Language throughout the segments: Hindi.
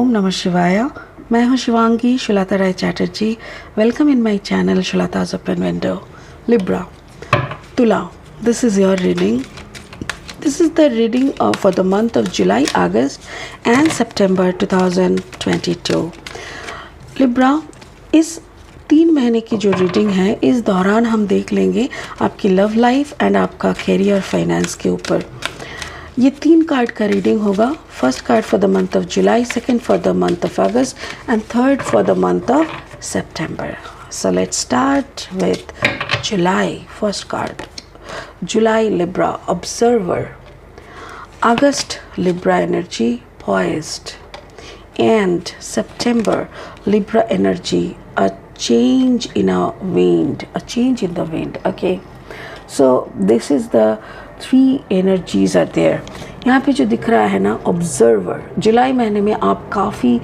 ओम नमः शिवाय। मैं हूँ Shivangi Shulata Rai Chatterjee. Welcome in my channel Shulata's open window. Libra, Tula, this is your reading. This is the reading for the month of July, August and September 2022. Libra, इस 3 महीने की जो रीडिंग है, इस दौरान हम देख लेंगे आपकी लव लाइफ एंड आपका कैरियर फाइनेंस के ऊपर। ये 3 कार्ड का रीडिंग होगा। First card for the month of July, second for the month of August and third for the month of September. So let's start with July. First card July, Libra, observer. August, Libra energy, poised. And September, Libra energy, a change in a wind, a change in the wind. Okay, so this is the 3 energies are there. यहाँ पे जो दिख रहा है ना, ऑब्जर्वर। जुलाई महीने में आप काफ़ी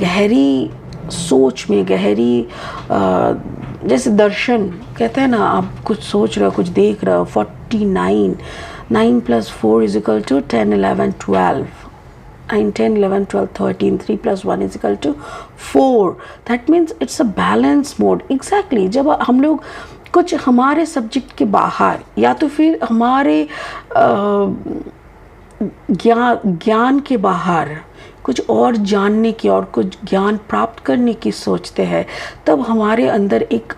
गहरी सोच में, गहरी जैसे दर्शन कहते हैं ना, आप कुछ सोच रहे हो, कुछ देख रहे हो। 49, 9 + 4 = 10, 11, 12. 9, 10, 11, 12, 13, 3 + 1 = 4. That means it's a balance mode. Exactly. जब हम लोग कुछ हमारे सब्जेक्ट के बाहर या तो फिर हमारे ज्ञान के बाहर कुछ और जानने की और कुछ ज्ञान प्राप्त करने की सोचते हैं, तब हमारे अंदर एक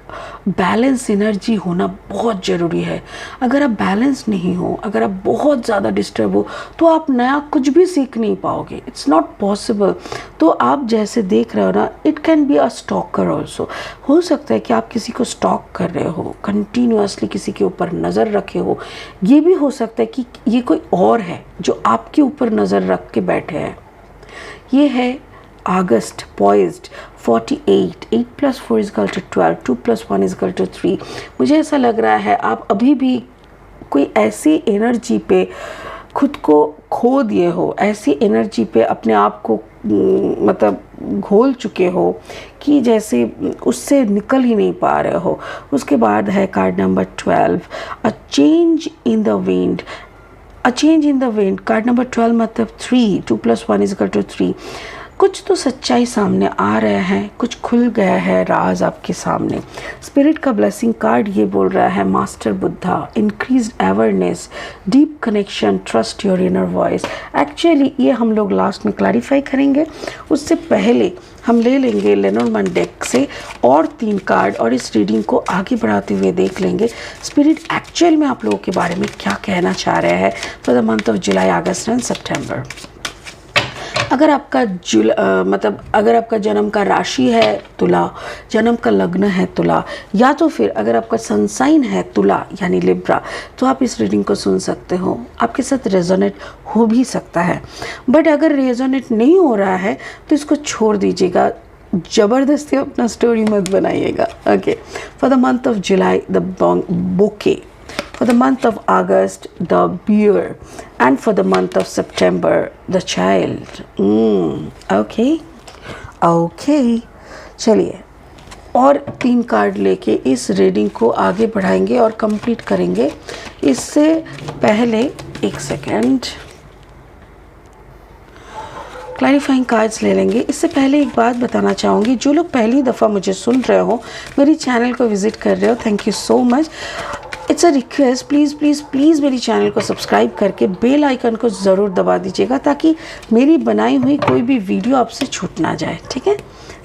बैलेंस एनर्जी होना बहुत ज़रूरी है। अगर आप बैलेंस नहीं हो, अगर आप बहुत ज़्यादा डिस्टर्ब हो, तो आप नया कुछ भी सीख नहीं पाओगे। It's not possible. तो आप जैसे देख रहे हो ना, it can be a stalker also. हो सकता है कि आप किसी को स्टॉक कर रहे हो, कंटिन्यूसली किसी के ऊपर नज़र रखे हो। ये भी हो सकता है कि ये कोई और है जो आपके ऊपर नज़र रख के बैठे हैं। ये है अगस्त, poised, 48, 8 + 4 = 12, 2 + 1 = 3। मुझे ऐसा लग रहा है आप अभी भी कोई ऐसी एनर्जी पे खुद को खो दिए हो, ऐसी एनर्जी पे अपने आप को मतलब घोल चुके हो कि जैसे उससे निकल ही नहीं पा रहे हो। उसके बाद है card number 12, a change in the wind. A change in the wind, card number 12 मतलब 3, 2 + 1 = 3। कुछ तो सच्चाई सामने आ रहे हैं, कुछ खुल गया है राज आपके सामने। स्पिरिट का ब्लेसिंग कार्ड ये बोल रहा है, master Buddha, increased awareness, deep connection, trust your inner voice. Actually ये हम लोग लास्ट में क्लैरिफाई करेंगे। उससे पहले हम ले लेंगे लेनोर्मैन डेक से और 3 कार्ड और इस रीडिंग को आगे बढ़ाते हुए देख लेंगे स्पिरिट एक्चुअल में आप लोगों के बारे में क्या कहना चाह रहे हैं for the month of July, August and September. अगर आपका अगर आपका जन्म का राशि है तुला, जन्म का लग्न है तुला, या तो फिर अगर आपका सन साइन है तुला यानी लिब्रा, तो आप इस रीडिंग को सुन सकते हो। आपके साथ रेजोनेट हो भी सकता है, बट अगर रेजोनेट नहीं हो रहा है तो इसको छोड़ दीजिएगा। ज़बरदस्ती अपना स्टोरी मत बनाइएगा। Okay, for the month of July the bouquet, for the month of August the bear, and for the month of September the child. Okay, चलिए और 3 कार्ड लेके इस रीडिंग को आगे बढ़ाएंगे और कंप्लीट करेंगे। इससे पहले एक सेकेंड क्लैरिफाइंग कार्ड्स ले लेंगे। इससे पहले एक बात बताना चाहूँगी, जो लोग पहली दफ़ा मुझे सुन रहे हो, मेरी चैनल को विज़िट कर रहे हो, thank you so much. It's a request, please मेरी चैनल को सब्सक्राइब करके बेल आइकन को ज़रूर दबा दीजिएगा ताकि मेरी बनाई हुई कोई भी वीडियो आपसे छूट ना जाए। ठीक है,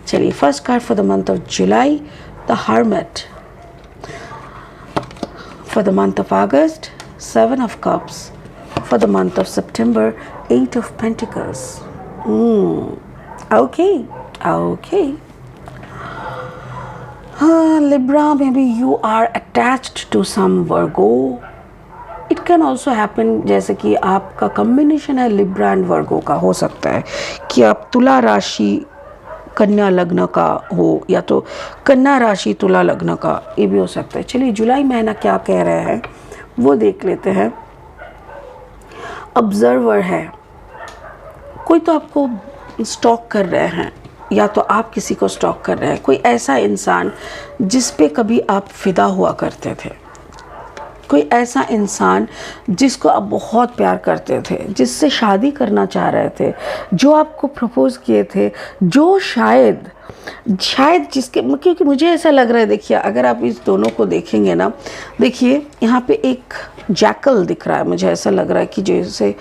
चलिए first card for the month of July, the hermit. For the month of August, 7 of cups. For the month of September, 8 of pentacles. Okay. Libra, maybe you are attached to some Virgo. It can also happen जैसे कि आपका कॉम्बिनेशन है लिब्रा एंड वर्गो का। हो सकता है कि आप तुला राशि कन्या लग्न का हो या तो कन्या राशि तुला लग्न का, ये भी हो सकता है। चलिए जुलाई महीना क्या कह रहे हैं वो देख लेते हैं। ऑब्जर्वर है, कोई तो आपको स्टॉक कर रहे हैं या तो आप किसी को स्टॉक कर रहे हैं। कोई ऐसा इंसान जिस पे कभी आप फिदा हुआ करते थे, कोई ऐसा इंसान जिसको आप बहुत प्यार करते थे, जिससे शादी करना चाह रहे थे, जो आपको प्रपोज किए थे, जो शायद जिसके, क्योंकि मुझे ऐसा लग रहा है, देखिए अगर आप इस दोनों को देखेंगे ना, देखिए यहाँ पे एक जैकल दिख रहा है, मुझे ऐसा लग रहा है कि जैसे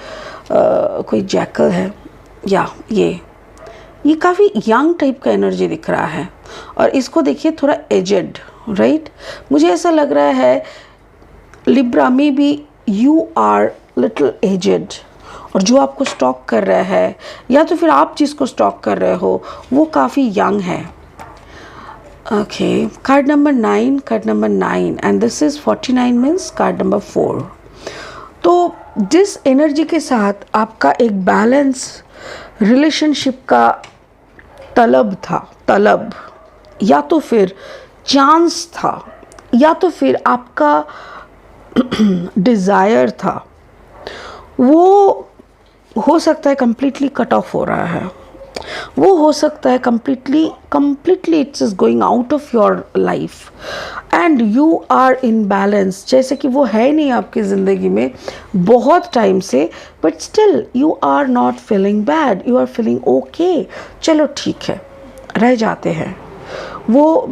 कोई जैकल है, या ये काफ़ी यंग टाइप का एनर्जी दिख रहा है, और इसको देखिए थोड़ा एजेड, राइट। मुझे ऐसा लग रहा है लिब्रा में भी यू आर लिटिल एजेड, और जो आपको स्टॉक कर रहा है या तो फिर आप जिसको स्टॉक कर रहे हो वो काफ़ी यंग है। Okay, card number 9 and this is 49 means card number 4। तो जिस एनर्जी के साथ आपका एक बैलेंस रिलेशनशिप का तलब या तो फिर चांस था, या तो फिर आपका डिज़ायर था, वो हो सकता है कंप्लीटली कट ऑफ हो रहा है, वो हो सकता है completely it's is going out of your life and you are in balance, जैसे कि वो है नहीं आपकी ज़िंदगी में बहुत टाइम से, but still you are not feeling bad, you are feeling okay. चलो ठीक है, रह जाते हैं, वो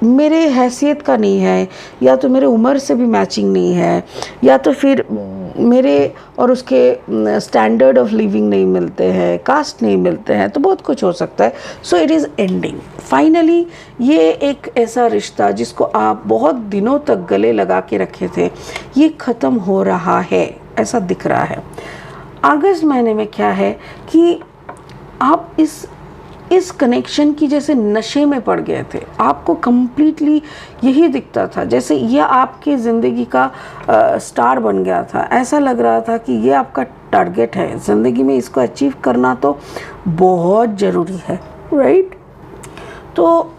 मेरे हैसियत का नहीं है, या तो मेरे उम्र से भी मैचिंग नहीं है, या तो फिर मेरे और उसके स्टैंडर्ड ऑफ लिविंग नहीं मिलते हैं, कास्ट नहीं मिलते हैं, तो बहुत कुछ हो सकता है। So it is ending finally. ये एक ऐसा रिश्ता जिसको आप बहुत दिनों तक गले लगा के रखे थे, ये ख़त्म हो रहा है, ऐसा दिख रहा है। अगस्त महीने में क्या है कि आप इस कनेक्शन की जैसे नशे में पड़ गए थे, आपको कम्प्लीटली यही दिखता था जैसे ये आपकी ज़िंदगी का स्टार बन गया था। ऐसा लग रहा था कि ये आपका टारगेट है ज़िंदगी में, इसको अचीव करना तो बहुत ज़रूरी है, राइट। तो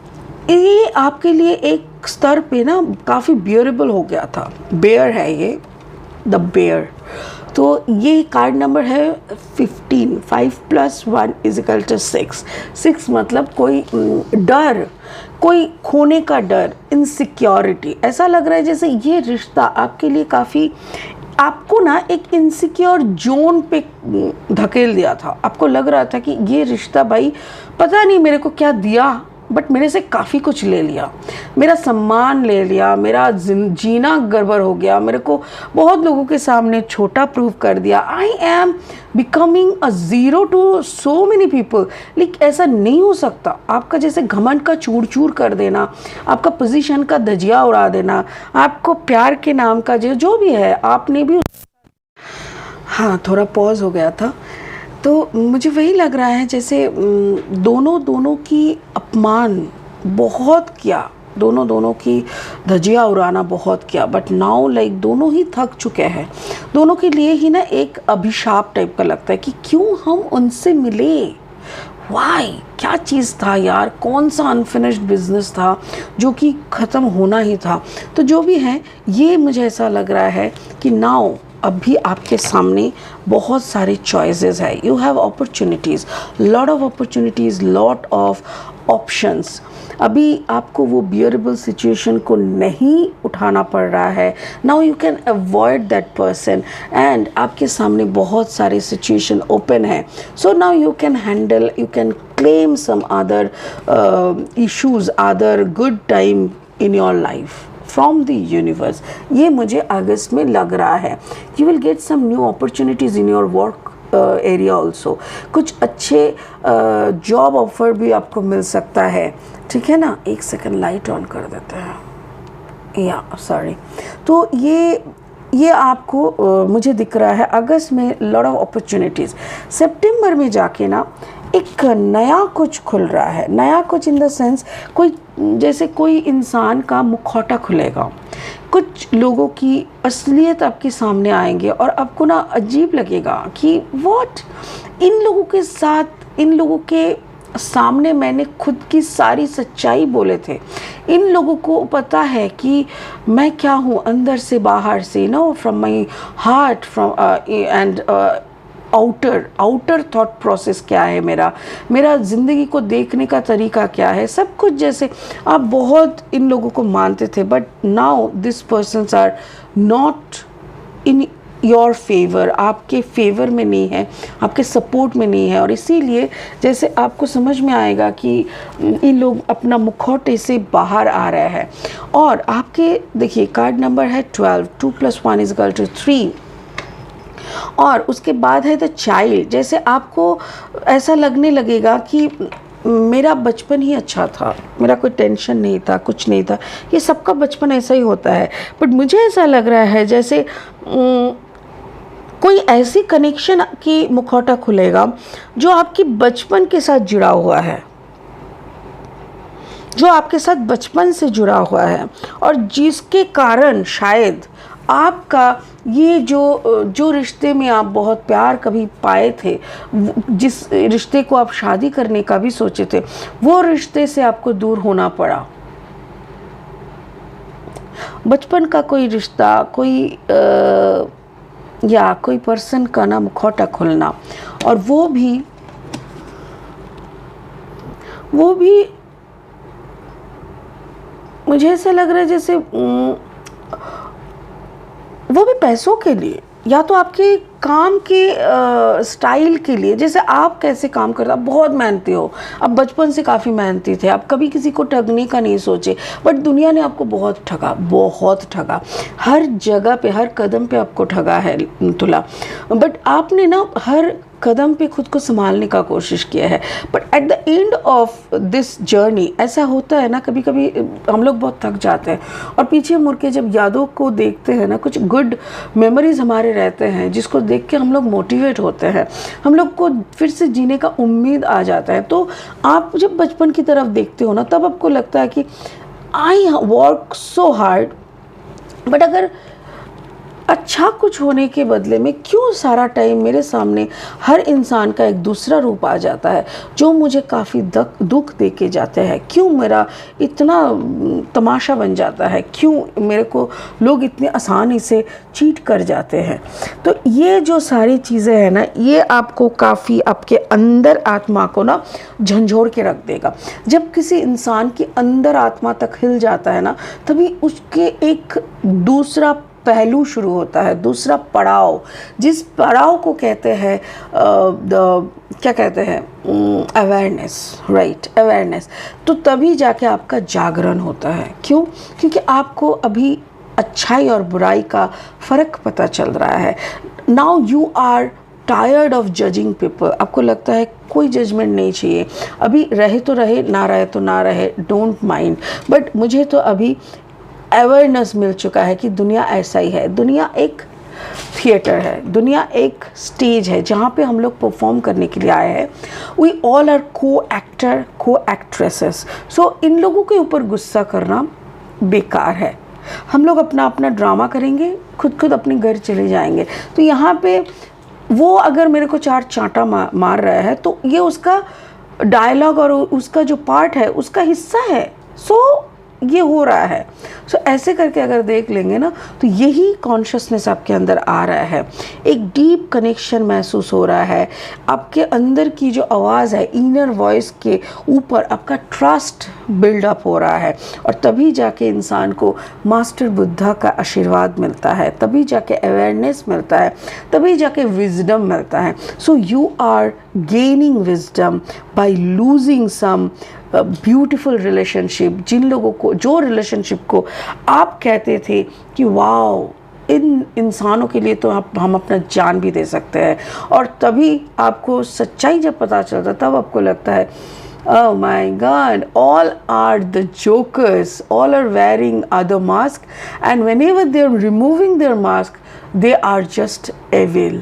ये आपके लिए एक स्तर पे ना काफ़ी बियरेबल हो गया था। बेयर है ये, द बेयर। तो ये कार्ड नंबर है 15, 5 + 1 = 6। 6 मतलब कोई डर, कोई खोने का डर, इनसिक्योरिटी। ऐसा लग रहा है जैसे ये रिश्ता आपके लिए काफ़ी, आपको ना एक इनसिक्योर जोन पे धकेल दिया था। आपको लग रहा था कि ये रिश्ता भाई पता नहीं मेरे को क्या दिया, बट मेरे से काफ़ी कुछ ले लिया, मेरा सम्मान ले लिया, मेरा जीना गड़बड़ हो गया, मेरे को बहुत लोगों के सामने छोटा प्रूव कर दिया। I am becoming a zero to so many people. लेकिन ऐसा नहीं हो सकता। आपका जैसे घमंड का चूर चूर कर देना, आपका पोजीशन का धजिया उड़ा देना, आपको प्यार के नाम का जो भी है, आपने भी, हाँ थोड़ा पॉज हो गया था। तो मुझे वही लग रहा है जैसे दोनों की अपमान बहुत किया, दोनों की धजिया उड़ाना बहुत किया, बट नाउ लाइक दोनों ही थक चुके हैं। दोनों के लिए ही ना एक अभिशाप टाइप का लगता है कि क्यों हम उनसे मिले, वाई, क्या चीज़ था यार, कौन सा अनफिनिश्ड बिजनेस था जो कि ख़त्म होना ही था। तो जो भी है, ये मुझे ऐसा लग रहा है कि नाउ अभी आपके सामने बहुत सारे चॉइसेस है। You have opportunities, lot of opportunities, lot of options. अभी आपको वो बियरेबल सिचुएशन को नहीं उठाना पड़ रहा है। Now you can avoid that person and आपके सामने बहुत सारे सिचुएशन ओपन है। So now you can handle, you can claim some other issues, other good time in your life from the universe. ये मुझे अगस्त में लग रहा है। You will get some new opportunities in your work area also. कुछ अच्छे जॉब ऑफर भी आपको मिल सकता है, ठीक है ना। एक सेकंड लाइट ऑन कर देते हैं, या सॉरी। तो ये आपको मुझे दिख रहा है अगस्त में लॉट ऑफ अपॉर्चुनिटीज़। सितंबर में जाके ना एक नया कुछ खुल रहा है। नया कुछ इन द सेंस, कोई जैसे कोई इंसान का मुखौटा खुलेगा, कुछ लोगों की असलियत आपके सामने आएंगे और आपको ना अजीब लगेगा कि व्हाट, इन लोगों के साथ, इन लोगों के सामने मैंने खुद की सारी सच्चाई बोले थे। इन लोगों को पता है कि मैं क्या हूँ अंदर से बाहर से, no, from my heart, from and outer thought process क्या है, मेरा ज़िंदगी को देखने का तरीका क्या है, सब कुछ। जैसे आप बहुत इन लोगों को मानते थे, but now this persons are not in your favour, आपके फेवर में नहीं है, आपके सपोर्ट में नहीं है। और इसीलिए जैसे आपको समझ में आएगा कि इन लोग अपना मुखौटे से बाहर आ रहे हैं। और आपके देखिए कार्ड नंबर है 12, 2 + 1 = 3। और उसके बाद है द चाइल्ड। जैसे आपको ऐसा लगने लगेगा कि मेरा बचपन ही अच्छा था, मेरा कोई टेंशन नहीं था, कुछ नहीं था। ये सबका बचपन ऐसा ही होता है, बट मुझे ऐसा लग रहा है जैसे कोई ऐसी कनेक्शन की मुखौटा खुलेगा जो आपकी बचपन के साथ जुड़ा हुआ है, जो आपके साथ बचपन से जुड़ा हुआ है, और जिसके कारण शायद आपका ये जो रिश्ते में आप बहुत प्यार कभी पाए थे, जिस रिश्ते को आप शादी करने का भी सोचे थे, वो रिश्ते से आपको दूर होना पड़ा। बचपन का कोई रिश्ता, या कोई पर्सन का ना मुखौटा खुलना, और वो भी मुझे ऐसा लग रहा है जैसे वो भी पैसों के लिए, या तो आपके काम के स्टाइल के लिए। जैसे आप कैसे काम करते, आप बहुत मेहनती हो, आप बचपन से काफ़ी मेहनती थे, आप कभी किसी को ठगने का नहीं सोचे, बट दुनिया ने आपको बहुत ठगा, हर जगह पे, हर कदम पे आपको ठगा है तुला। बट आपने ना हर कदम पे खुद को संभालने का कोशिश किया है। But at the end of this journey ऐसा होता है ना, कभी कभी हम लोग बहुत थक जाते हैं, और पीछे मुड़ के जब यादों को देखते हैं ना, कुछ गुड मेमोरीज हमारे रहते हैं, जिसको देख के हम लोग मोटिवेट होते हैं, हम लोग को फिर से जीने का उम्मीद आ जाता है। तो आप जब बचपन की तरफ देखते हो ना, तब आपको लगता है कि I work so hard, but अगर अच्छा कुछ होने के बदले में क्यों सारा टाइम मेरे सामने हर इंसान का एक दूसरा रूप आ जाता है जो मुझे काफ़ी दुख दे के जाते हैं, क्यों मेरा इतना तमाशा बन जाता है, क्यों मेरे को लोग इतने आसानी से चीट कर जाते हैं। तो ये जो सारी चीज़ें हैं ना, ये आपको काफ़ी आपके अंदर आत्मा को ना झंझोड़ के रख देगा। जब किसी इंसान की अंदर आत्मा तक हिल जाता है ना, तभी उसके एक दूसरा पहलू शुरू होता है, दूसरा पड़ाव, जिस पड़ाव को कहते हैं क्या कहते हैं, अवेयरनेस, राइट, अवेयरनेस। तो तभी जाके आपका जागरण होता है। क्यों? क्योंकि आपको अभी अच्छाई और बुराई का फ़र्क पता चल रहा है। Now you are tired of judging people. आपको लगता है कोई जजमेंट नहीं चाहिए, अभी रहे तो रहे, ना रहे तो ना रहे, डोंट माइंड। बट मुझे तो अभी अवेयरनेस मिल चुका है कि दुनिया ऐसा ही है, दुनिया एक थिएटर है, दुनिया एक स्टेज है जहाँ पे हम लोग परफॉर्म करने के लिए आए हैं। We all are co-actor, co-actresses. So इन लोगों के ऊपर गुस्सा करना बेकार है। हम लोग अपना अपना ड्रामा करेंगे, खुद अपने घर चले जाएंगे। तो यहाँ पे वो अगर मेरे को 4 चांटा मार रहा है, तो ये उसका डायलॉग और उसका जो पार्ट है उसका हिस्सा है। सो ये हो रहा है। सो ऐसे करके अगर देख लेंगे ना, तो यही कॉन्शियसनेस आपके अंदर आ रहा है, एक डीप कनेक्शन महसूस हो रहा है। आपके अंदर की जो आवाज़ है, इनर वॉइस के ऊपर आपका ट्रस्ट बिल्डअप हो रहा है, और तभी जाके इंसान को मास्टर बुद्धा का आशीर्वाद मिलता है, तभी जाके अवेयरनेस मिलता है, तभी जाके विजडम मिलता है। So you are gaining wisdom by losing some beautiful relationship. जिन लोगों को, जो रिलेशनशिप को आप कहते थे कि वाओ, इन इंसानों के लिए तो हम अपना जान भी दे सकते हैं, और तभी आपको सच्चाई जब पता चलता, तब आपको लगता है oh my god, all are the jokers, all are wearing other mask, and whenever they are removing their mask, they are just evil.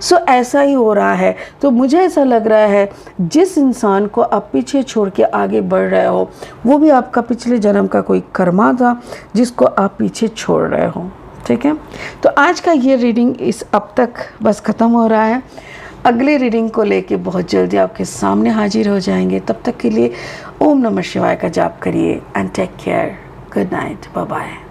सो ऐसा ही हो रहा है। तो मुझे ऐसा लग रहा है जिस इंसान को आप पीछे छोड़ के आगे बढ़ रहे हो, वो भी आपका पिछले जन्म का कोई कर्मा था जिसको आप पीछे छोड़ रहे हो। ठीक है, तो आज का ये रीडिंग अब तक बस ख़त्म हो रहा है। अगले रीडिंग को लेके बहुत जल्दी आपके सामने हाजिर हो जाएंगे। तब तक के लिए ओम नमः शिवाय का जाप करिए and take care. Good night, bye bye.